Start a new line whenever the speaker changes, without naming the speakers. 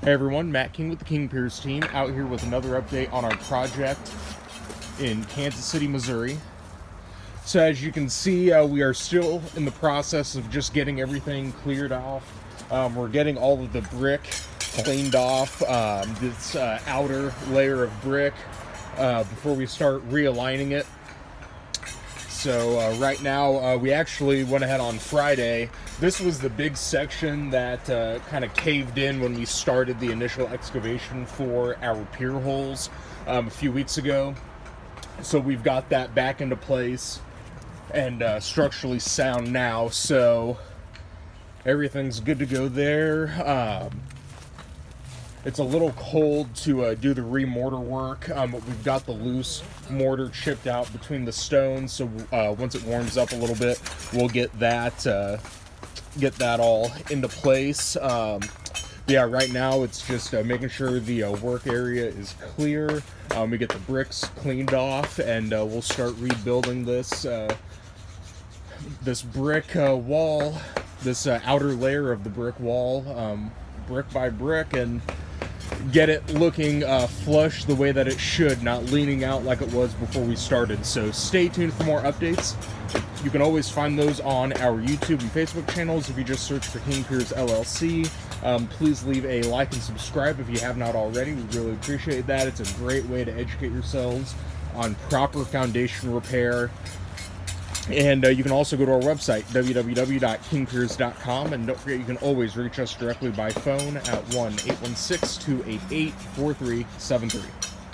Hey everyone, Matt King with the King Piers team, out here with another update on our project in Kansas City, Missouri. So as you can see, we are still in the process of just getting everything cleared off. We're getting all of the brick cleaned off, this outer layer of brick, before we start realigning it. So right now, we actually went ahead on Friday. This was the big section that kind of caved in when we started the initial excavation for our pier holes a few weeks ago. So we've got that back into place and structurally sound now. So everything's good to go there. It's a little cold to do the remortar work, but we've got the loose mortar chipped out between the stones, so once it warms up a little bit, we'll get that all into place. Yeah, right now it's just making sure the work area is clear. We get the bricks cleaned off, and we'll start rebuilding this brick wall, this outer layer of the brick wall, brick by brick, and get it looking flush the way that it should, not leaning out like it was before we started. So stay tuned for more updates. You can always find those on our YouTube and Facebook channels if you just search for King Piers LLC. Please leave a like and subscribe if you have not already. We really appreciate that. It's a great way to educate yourselves on proper foundation repair. And you can also go to our website, www.kingpiers.com, and don't forget you can always reach us directly by phone at 1-816-288-4373.